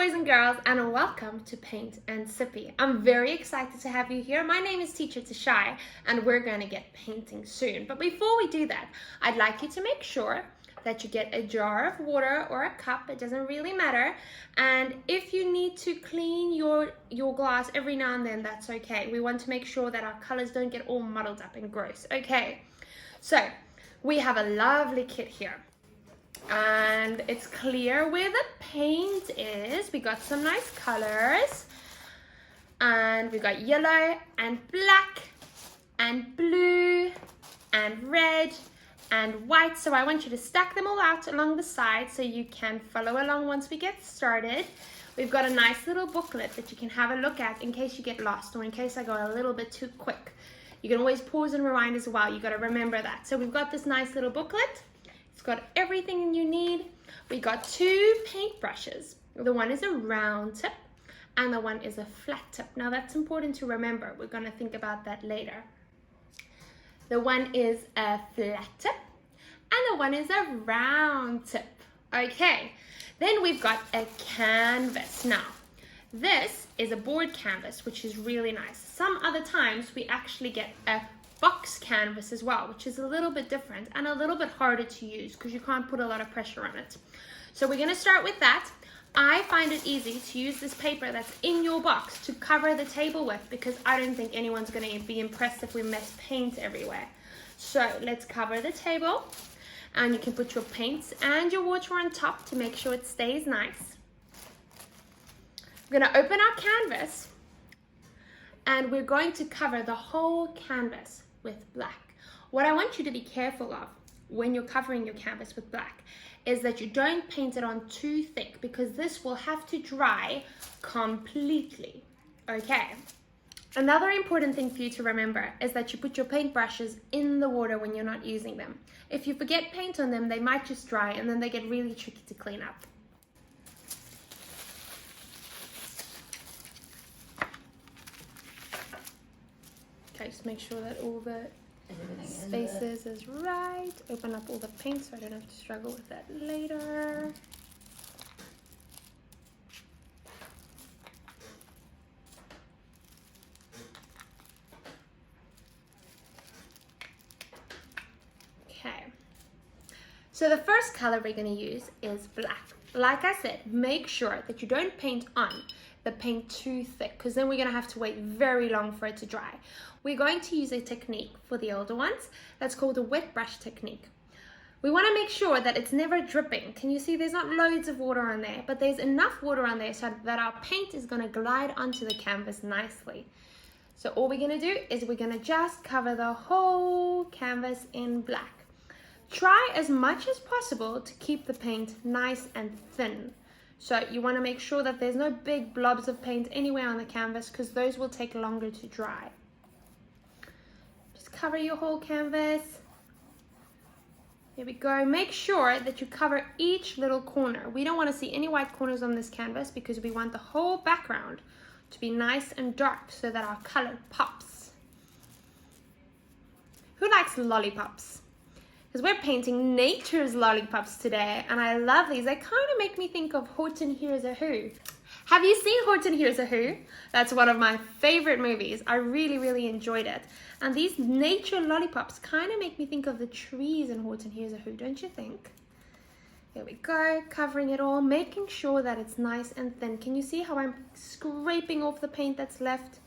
boys and girls, and welcome to Paint and Sippie. I'm very excited to have you here. My name is Teacher Tashai, and we're going to get painting soon. But before we do that, I'd like you to make sure that you get a jar of water or a cup. It doesn't really matter. And if you need to clean your glass every now and then, that's okay. We want to make sure that our colors don't get all muddled up and gross. Okay, so we have a lovely kit here. And it's clear where the paint is. We got some nice colors, and we got yellow and black and blue and red and white. So I want you to stack them all out along the side so you can follow along once we get started. We've got a nice little booklet that you can have a look at in case you get lost or in case I go a little bit too quick. You can always pause and rewind as well. You got to remember that. So we've got this nice little booklet. It's got everything you need. We got two paint brushes. The one is a round tip and the one is a flat tip. Now that's important to remember. We're going to think about that later. The one is a flat tip and the one is a round tip. Okay, then we've got a canvas. Now this is a board canvas, which is really nice. Some other times we actually get a box canvas as well, which is a little bit different and a little bit harder to use because you can't put a lot of pressure on it. So we're going to start with that. I find it easy to use this paper that's in your box to cover the table with because I don't think anyone's going to be impressed if we mess paint everywhere. So let's cover the table, and you can put your paints and your water on top to make sure it stays nice. We're going to open our canvas and we're going to cover the whole canvas with black. What I want you to be careful of when you're covering your canvas with black is that you don't paint it on too thick because this will have to dry completely. Okay. Another important thing for you to remember is that you put your paint brushes in the water when you're not using them. If you forget paint on them, they might just dry and then they get really tricky to clean up. Okay, just make sure that all the spaces is right. Open up all the paint so I don't have to struggle with that later. Okay. So the first color we're going to use is black. Like I said, make sure that you don't paint on the paint too thick because then we're going to have to wait very long for it to dry. We're going to use a technique for the older ones that's called a wet brush technique. We want to make sure that it's never dripping. Can you see there's not loads of water on there, but there's enough water on there so that our paint is going to glide onto the canvas nicely. So all we're going to do is we're going to just cover the whole canvas in black. Try as much as possible to keep the paint nice and thin. So you want to make sure that there's no big blobs of paint anywhere on the canvas because those will take longer to dry. Just cover your whole canvas. There we go. Make sure that you cover each little corner. We don't want to see any white corners on this canvas because we want the whole background to be nice and dark so that our color pops. Who likes lollipops? Because we're painting nature's lollipops today, and I love these. They kind of make me think of Horton Hears a Who. Have you seen Horton Hears a Who? That's one of my favorite movies. I really, really enjoyed it. And these nature lollipops kind of make me think of the trees in Horton Hears a Who, don't you think? There we go, covering it all, making sure that it's nice and thin. Can you see how I'm scraping off the paint that's left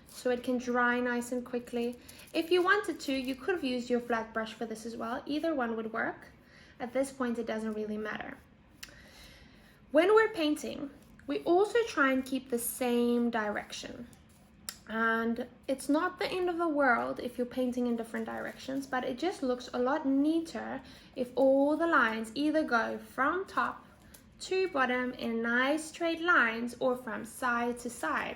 so it can dry nice and quickly? If you wanted to, you could have used your flat brush for this as well. Either one would work. At this point, it doesn't really matter. When we're painting, we also try and keep the same direction. And it's not the end of the world if you're painting in different directions, but it just looks a lot neater if all the lines either go from top to bottom in nice straight lines or from side to side.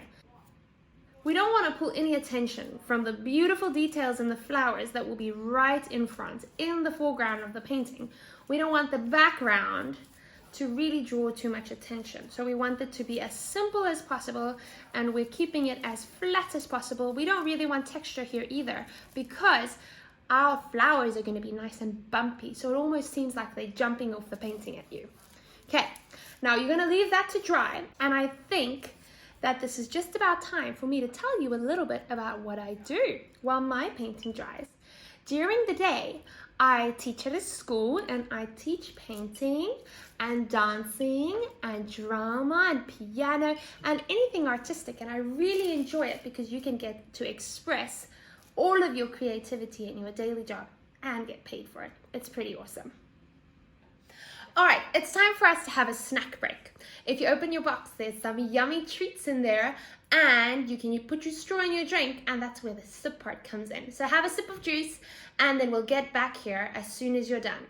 We don't want to pull any attention from the beautiful details in the flowers that will be right in front, in the foreground of the painting. We don't want the background to really draw too much attention. So we want it to be as simple as possible, and we're keeping it as flat as possible. We don't really want texture here either because our flowers are going to be nice and bumpy. So it almost seems like they're jumping off the painting at you. Okay, Now you're gonna leave that to dry, and I think that this is just about time for me to tell you a little bit about what I do while my painting dries. During the day, I teach at a school and I teach painting and dancing and drama and piano and anything artistic, and I really enjoy it because you can get to express all of your creativity in your daily job and get paid for it. It's pretty awesome. All right, it's time for us to have a snack break. If you open your box, there's some yummy treats in there, and you can put your straw in your drink, and that's where the sip part comes in. So have a sip of juice, and then we'll get back here as soon as you're done.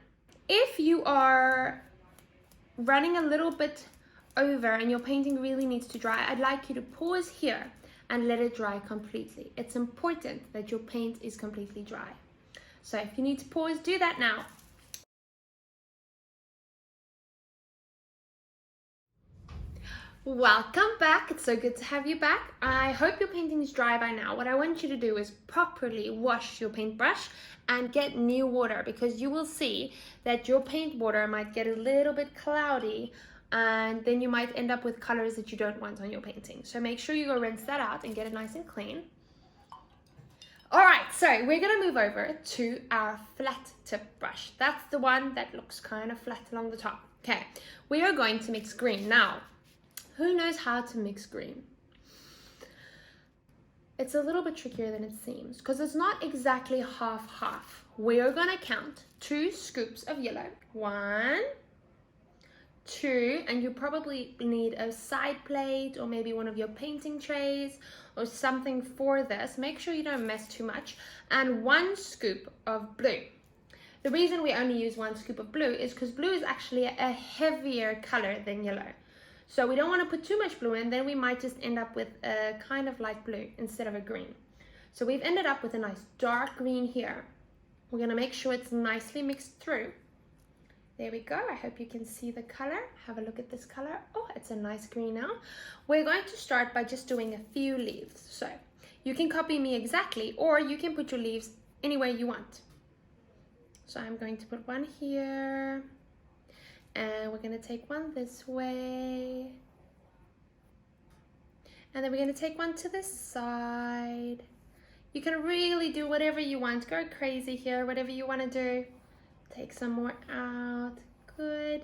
If you are running a little bit over and your painting really needs to dry, I'd like you to pause here and let it dry completely. It's important that your paint is completely dry. So if you need to pause, do that now. Welcome back. It's so good to have you back. I hope your painting is dry by now. What I want you to do is properly wash your paintbrush and get new water, because you will see that your paint water might get a little bit cloudy, and then you might end up with colors that you don't want on your painting. So make sure you go rinse that out and get it nice and clean. All right, so we're gonna move over to our flat tip brush. That's the one that looks kind of flat along the top. Okay, we are going to mix green. Now, who knows how to mix green? It's a little bit trickier than it seems because it's not exactly half-half. We're gonna count 2 scoops of yellow. 1, 2, and you probably need a side plate or maybe one of your painting trays or something for this. Make sure you don't mess too much. And 1 scoop of blue. The reason we only use 1 scoop of blue is because blue is actually a heavier color than yellow. So we don't want to put too much blue in, then we might just end up with a kind of light blue instead of a green. So we've ended up with a nice dark green here. We're going to make sure it's nicely mixed through. There we go. I hope you can see the color. Have a look at this color. Oh, it's a nice green now. We're going to start by just doing a few leaves. So you can copy me exactly, or you can put your leaves anywhere you want. So I'm going to put one here. And we're going to take one this way. And then we're going to take one to this side. You can really do whatever you want. Go crazy here, whatever you want to do. Take some more out. Good.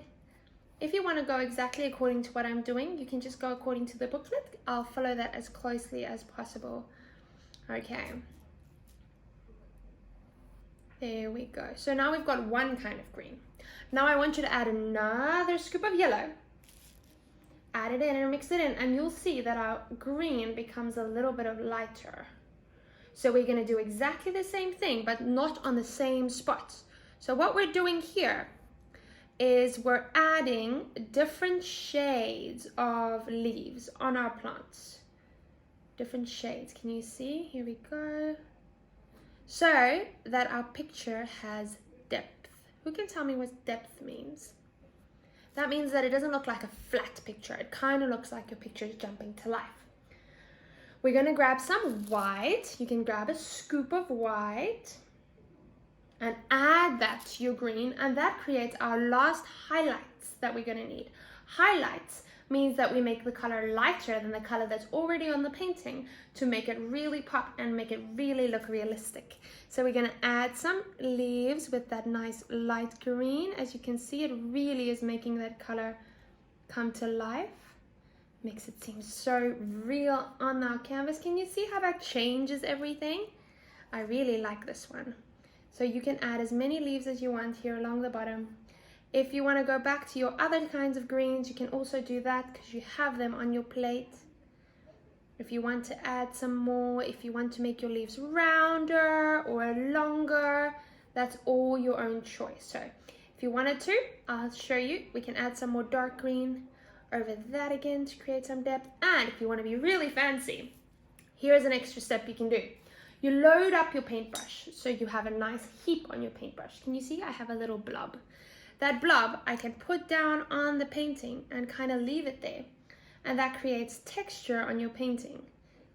If you want to go exactly according to what I'm doing, you can just go according to the booklet. I'll follow that as closely as possible. Okay. There we go. So now we've got one kind of green. Now I want you to add another scoop of yellow. Add it in and mix it in, and you'll see that our green becomes a little bit of lighter. So we're going to do exactly the same thing, but not on the same spots. So what we're doing here is we're adding different shades of leaves on our plants. Different shades. Can you see? Here we go. So that our picture has depth. Who can tell me what depth means? That means that it doesn't look like a flat picture. It kind of looks like your picture is jumping to life. We're going to grab some white. You can grab a scoop of white and add that to your green, and that creates our last highlights that we're going to need. Highlights means that we make the color lighter than the color that's already on the painting to make it really pop and make it really look realistic. So we're going to add some leaves with that nice light green. As you can see, it really is making that color come to life. Makes it seem so real on our canvas. Can you see how that changes everything? I really like this one. So you can add as many leaves as you want here along the bottom. If you want to go back to your other kinds of greens, you can also do that because you have them on your plate. If you want to add some more, if you want to make your leaves rounder or longer, that's all your own choice. So if you wanted to, I'll show you. We can add some more dark green over that again to create some depth. And if you want to be really fancy, here's an extra step you can do. You load up your paintbrush so you have a nice heap on your paintbrush. Can you see? I have a little blob. That blob I can put down on the painting and kind of leave it there. And that creates texture on your painting.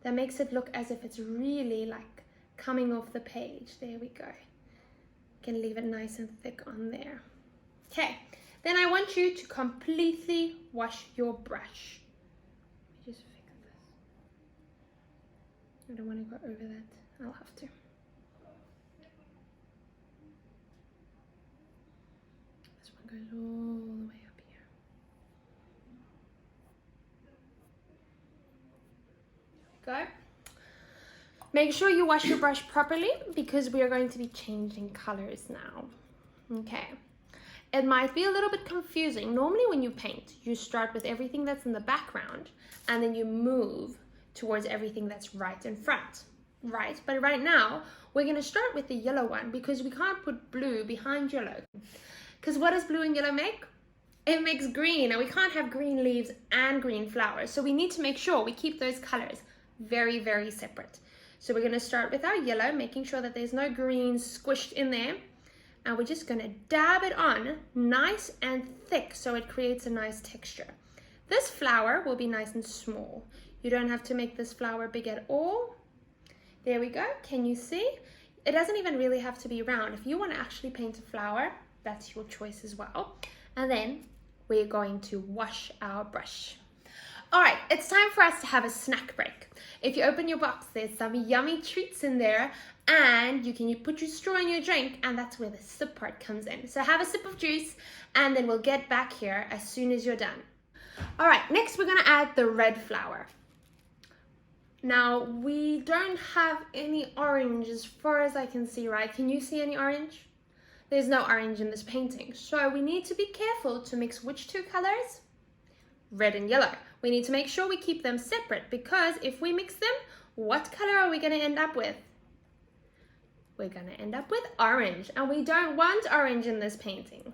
That makes it look as if it's really like coming off the page. There we go. You can leave it nice and thick on there. Okay, Then I want you to completely wash your brush. Just fix this. I don't want to go over that. I'll have to. This one goes all the way up here. There we go. Make sure you wash your brush properly because we are going to be changing colors now. Okay. It might be a little bit confusing. Normally when you paint, you start with everything that's in the background and then you move towards everything that's right in front, right? But right now, we're gonna start with the yellow one because we can't put blue behind yellow. Because what does blue and yellow make? It makes green, and we can't have green leaves and green flowers. So we need to make sure we keep those colors very, very separate. So we're gonna start with our yellow, making sure that there's no green squished in there. And we're just gonna dab it on nice and thick so it creates a nice texture. This flower will be nice and small. You don't have to make this flower big at all. There we go, can you see? It doesn't even really have to be round. If you wanna actually paint a flower, that's your choice as well. And then we're going to wash our brush. All right, it's time for us to have a snack break. If you open your box, there's some yummy treats in there, and you can put your straw in your drink, and that's where the sip part comes in. So have a sip of juice, and then we'll get back here as soon as you're done. All right, next we're gonna add the red flower. Now, we don't have any orange as far as I can see, right? Can you see any orange? There's no orange in this painting. So we need to be careful to mix which two colors? Red and yellow. We need to make sure we keep them separate because if we mix them, what color are we gonna end up with? We're gonna end up with orange, and we don't want orange in this painting.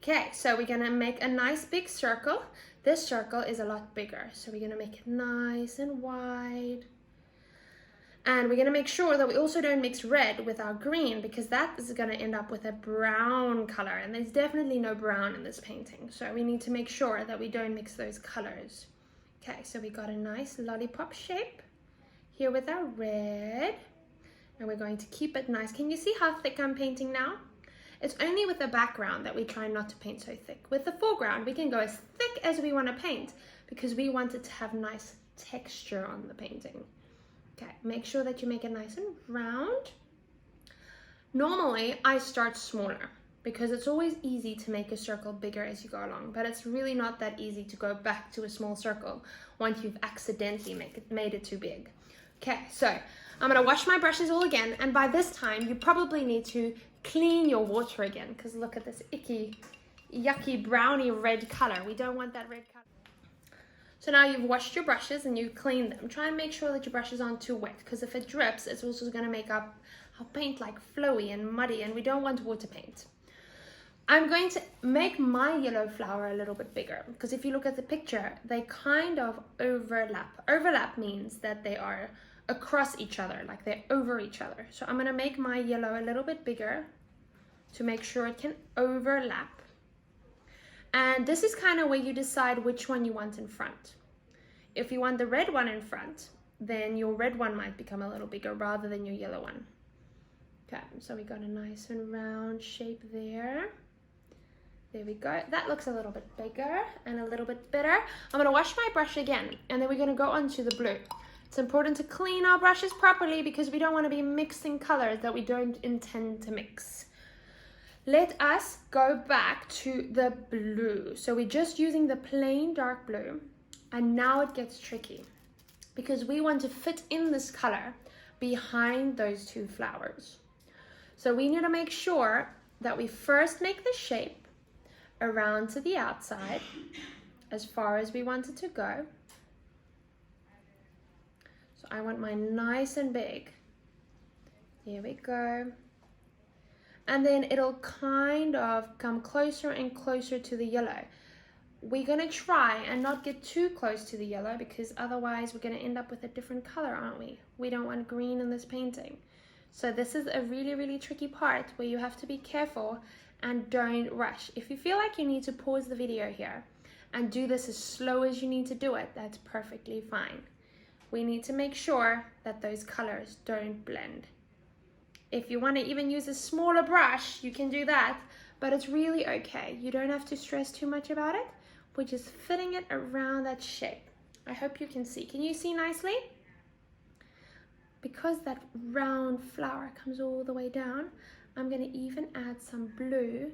Okay, so we're gonna make a nice big circle. This circle is a lot bigger, so we're gonna make it nice and wide. And we're gonna make sure that we also don't mix red with our green because that is gonna end up with a brown color, and there's definitely no brown in this painting. So we need to make sure that we don't mix those colors. Okay, so we got a nice lollipop shape here with our red, and we're going to keep it nice. Can you see how thick I'm painting now? It's only with the background that we try not to paint so thick. With the foreground, we can go as thick as we want to paint because we want it to have nice texture on the painting. Okay, make sure that you make it nice and round. Normally, I start smaller because it's always easy to make a circle bigger as you go along, but it's really not that easy to go back to a small circle once you've accidentally made it too big. Okay, so I'm gonna wash my brushes all again, and by this time, you probably need to clean your water again because look at this icky, yucky, browny red color. We don't want that red color. So now you've washed your brushes and you've cleaned them. Try and make sure that your brushes aren't too wet because if it drips, it's also gonna make our paint like flowy and muddy, and we don't want water paint. I'm going to make my yellow flower a little bit bigger because if you look at the picture, they kind of overlap. Overlap means that they are across each other, like they're over each other. So I'm gonna make my yellow a little bit bigger to make sure it can overlap. And this is kind of where you decide which one you want in front. If you want the red one in front, then your red one might become a little bigger rather than your yellow one. Okay, so we got a nice and round shape there. There we go. That looks a little bit bigger and a little bit better. I'm gonna wash my brush again, and then we're gonna go on to the blue. It's important to clean our brushes properly because we don't want to be mixing colors that we don't intend to mix. Let us go back to the blue. So we're just using the plain dark blue, and now it gets tricky because we want to fit in this color behind those two flowers. So we need to make sure that we first make the shape around to the outside as far as we want it to go. So I want mine nice and big. There we go. And then it'll kind of come closer and closer to the yellow. We're gonna try and not get too close to the yellow because otherwise we're gonna end up with a different color, aren't we? We don't want green in this painting. So this is a really, really tricky part where you have to be careful and don't rush. If you feel like you need to pause the video here and do this as slow as you need to do it, that's perfectly fine. We need to make sure that those colors don't blend. If you want to even use a smaller brush, you can do that, but it's really okay. You don't have to stress too much about it. We're just fitting it around that shape. I hope you can see. Can you see nicely? Because that round flower comes all the way down, I'm going to even add some blue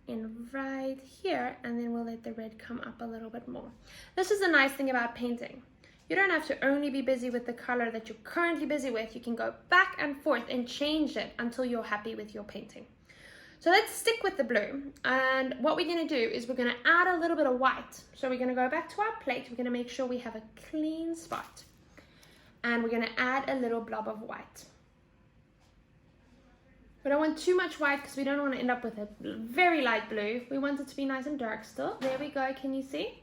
in right here, and then we'll let the red come up a little bit more. This is the nice thing about painting. You don't have to only be busy with the color that you're currently busy with. You can go back and forth and change it until you're happy with your painting. So let's stick with the blue, and what we're going to do is we're going to add a little bit of white. So we're going to go back to our plate. We're going to make sure we have a clean spot, and we're going to add a little blob of white. We don't want too much white because we don't want to end up with a very light blue. We want it to be nice and dark still. There we go. Can you see?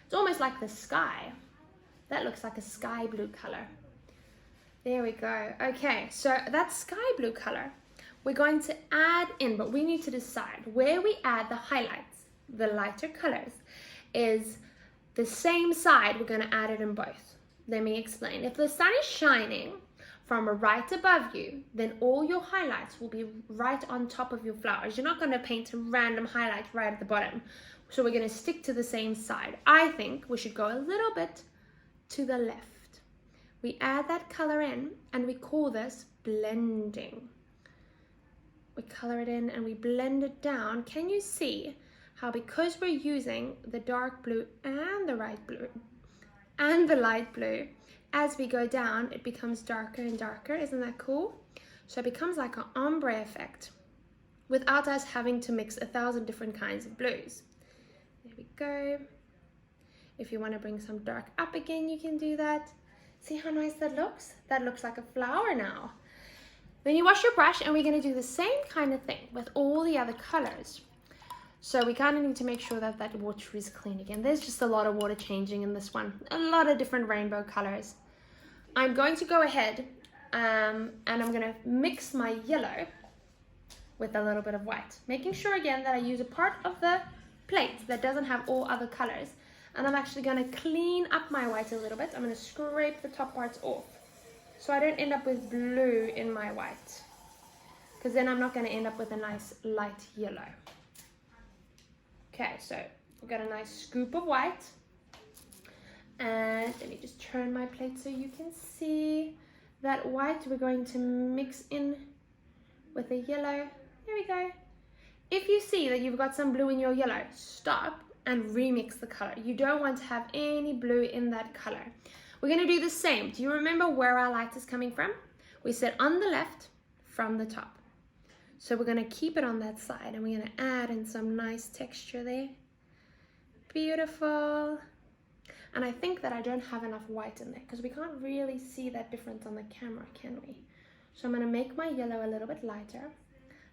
It's almost like the sky. That looks like a sky blue color. There we go. Okay, so that sky blue color, we're going to add in, but we need to decide where we add the highlights, the lighter colors, is the same side. We're going to add it in both. Let me explain. If the sun is shining from right above you, then all your highlights will be right on top of your flowers. You're not going to paint a random highlight right at the bottom. So we're going to stick to the same side. I think we should go a little bit to the left. We add that color in, and we call this blending. We color it in and we blend it down. Can you see how, because we're using the dark blue and the light blue and the light blue, as we go down, it becomes darker and darker. Isn't that cool? So it becomes like an ombre effect without us having to mix 1,000 different kinds of blues. There we go. If you want to bring some dark up again, you can do that. See how nice that looks? That looks like a flower now. Then you wash your brush, and we're going to do the same kind of thing with all the other colors. So we kind of need to make sure that that water is clean again. There's just a lot of water changing in this one. A lot of different rainbow colors. I'm going to go ahead and I'm going to mix my yellow with a little bit of white. Making sure again that I use a part of the plate that doesn't have all other colors. And I'm actually going to clean up my white a little bit. I'm going to scrape the top parts off, so I don't end up with blue in my white, because then I'm not going to end up with a nice light yellow. Okay, so we've got a nice scoop of white, and let me just turn my plate so you can see that white. We're going to mix in with the yellow. There we go. If you see that you've got some blue in your yellow, stop and remix the color. You don't want to have any blue in that color. We're going to do the same. Do you remember where our light is coming from? We said on the left from the top. So we're going to keep it on that side, and we're going to add in some nice texture there. Beautiful. And I think that I don't have enough white in there because we can't really see that difference on the camera, can we? So I'm going to make my yellow a little bit lighter.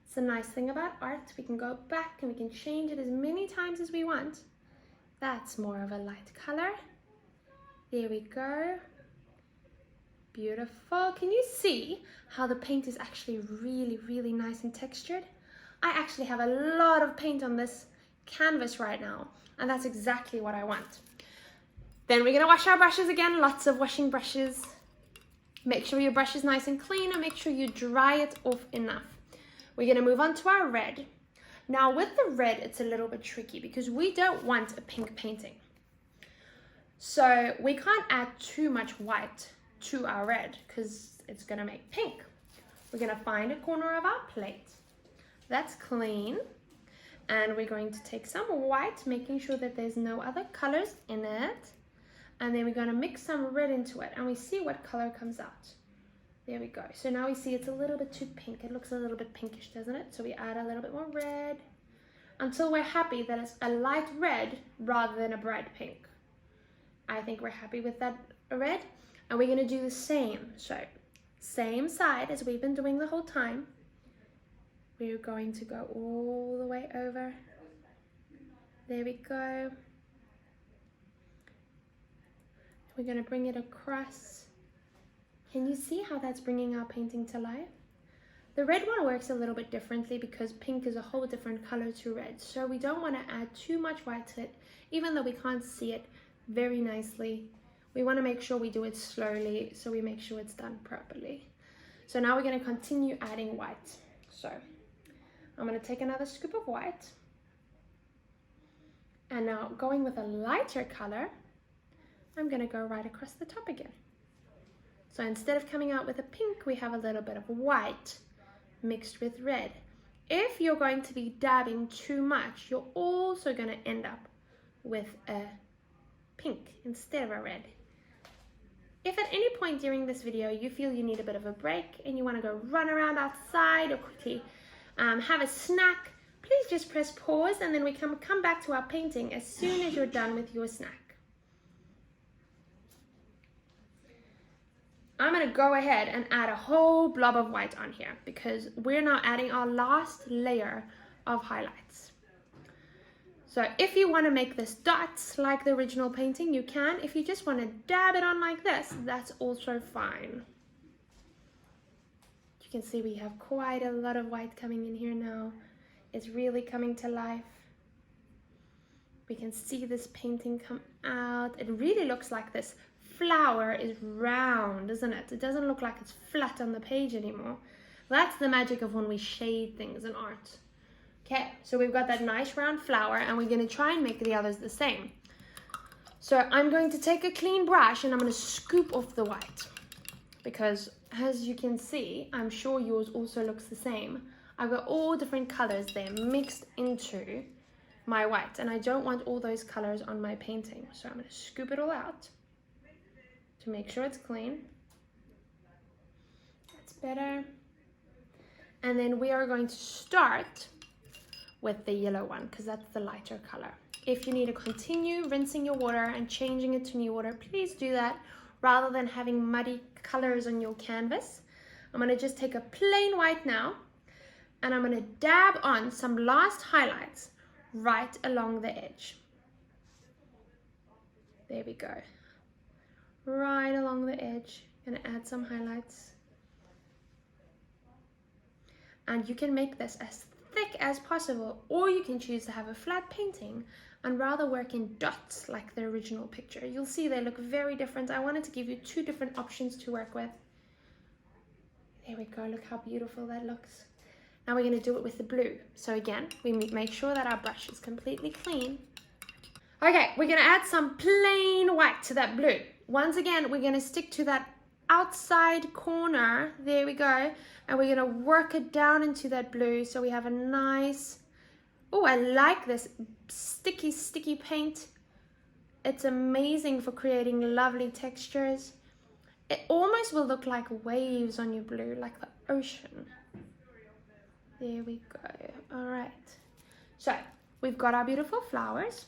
It's the nice thing about art. We can go back and we can change it as many times as we want. That's more of a light color. There we go. Beautiful. Can you see how the paint is actually really, really nice and textured? I actually have a lot of paint on this canvas right now, and that's exactly what I want. Then we're going to wash our brushes again. Lots of washing brushes. Make sure your brush is nice and clean, and make sure you dry it off enough. We're going to move on to our red. Now with the red, it's a little bit tricky because we don't want a pink painting. So we can't add too much white to our red because it's going to make pink. We're going to find a corner of our plate that's clean, and we're going to take some white, making sure that there's no other colors in it, and then we're going to mix some red into it, and we see what color comes out. There we go. So now we see it's a little bit too pink. It looks a little bit pinkish, doesn't it? So we add a little bit more red until we're happy that it's a light red rather than a bright pink. I think we're happy with that red, and we're going to do the same. So same side as we've been doing the whole time. We're going to go all the way over. There we go. We're going to bring it across. Can you see how that's bringing our painting to life? The red one works a little bit differently because pink is a whole different color to red. So we don't want to add too much white to it, even though we can't see it very nicely. We want to make sure we do it slowly so we make sure it's done properly. So now we're going to continue adding white. So I'm going to take another scoop of white. And now going with a lighter color, I'm going to go right across the top again. So instead of coming out with a pink, we have a little bit of white mixed with red. If you're going to be dabbing too much, you're also going to end up with a pink instead of a red. If at any point during this video you feel you need a bit of a break and you want to go run around outside or quickly have a snack, please just press pause and then we can come back to our painting as soon as you're done with your snack. I'm going to go ahead and add a whole blob of white on here because we're now adding our last layer of highlights. So if you want to make this dots like the original painting, you can. If you just want to dab it on like this, that's also fine. You can see we have quite a lot of white coming in here now. It's really coming to life. We can see this painting come out. It really looks like this flower is round, isn't it? It doesn't look like it's flat on the page anymore. That's the magic of when we shade things in art. Okay, so we've got that nice round flower and we're going to try and make the others the same. So I'm going to take a clean brush and I'm going to scoop off the white because as you can see, I'm sure yours also looks the same. I've got all different colors there mixed into my white and I don't want all those colors on my painting. So I'm going to scoop it all out to make sure it's clean. That's better. And then we are going to start with the yellow one because that's the lighter color. If you need to continue rinsing your water and changing it to new water, please do that rather than having muddy colors on your canvas. I'm going to just take a plain white now and I'm going to dab on some last highlights right along the edge. There we go. Right along the edge. Going to add some highlights. And you can make this as thick as possible, or you can choose to have a flat painting and rather work in dots like the original picture. You'll see they look very different. I wanted to give you two different options to work with. There we go, look how beautiful that looks. Now we're going to do it with the blue. So again, we make sure that our brush is completely clean. Okay, we're going to add some plain white to that blue. Once again, we're going to stick to that outside corner. There we go. And we're going to work it down into that blue so we have a nice, oh, I like this sticky paint. It's amazing for creating lovely textures. It almost will look like waves on your blue, like the ocean. There we go. All right. So we've got our beautiful flowers.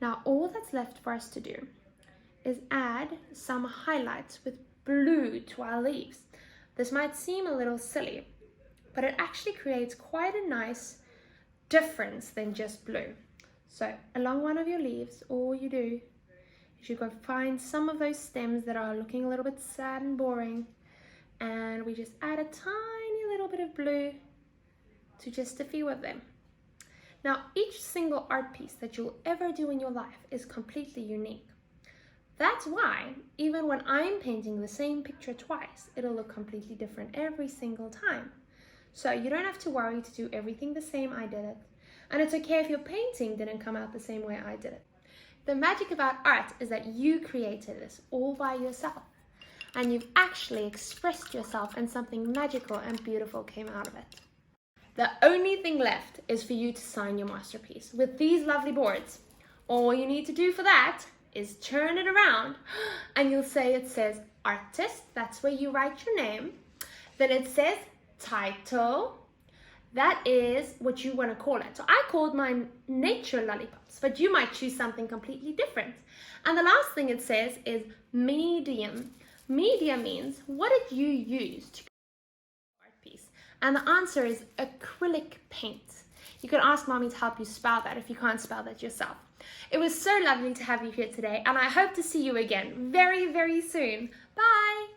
Now all that's left for us to do is add some highlights with blue to our leaves. This might seem a little silly, but it actually creates quite a nice difference than just blue. So along one of your leaves, all you do is you go find some of those stems that are looking a little bit sad and boring, and we just add a tiny little bit of blue to just a few of them. Now, each single art piece that you'll ever do in your life is completely unique. That's why, even when I'm painting the same picture twice, it'll look completely different every single time. So you don't have to worry to do everything the same I did it. And it's okay if your painting didn't come out the same way I did it. The magic about art is that you created this all by yourself. And you've actually expressed yourself and something magical and beautiful came out of it. The only thing left is for you to sign your masterpiece with these lovely boards. All you need to do for that is turn it around and you'll say it says artist, that's where you write your name. Then it says title, that is what you want to call it. So I called mine Nature Lollipops, but you might choose something completely different. And the last thing it says is medium. Medium means what did you use to create an art piece? And the answer is acrylic paint. You can ask mommy to help you spell that if you can't spell that yourself. It was so lovely to have you here today, and I hope to see you again very, very soon. Bye!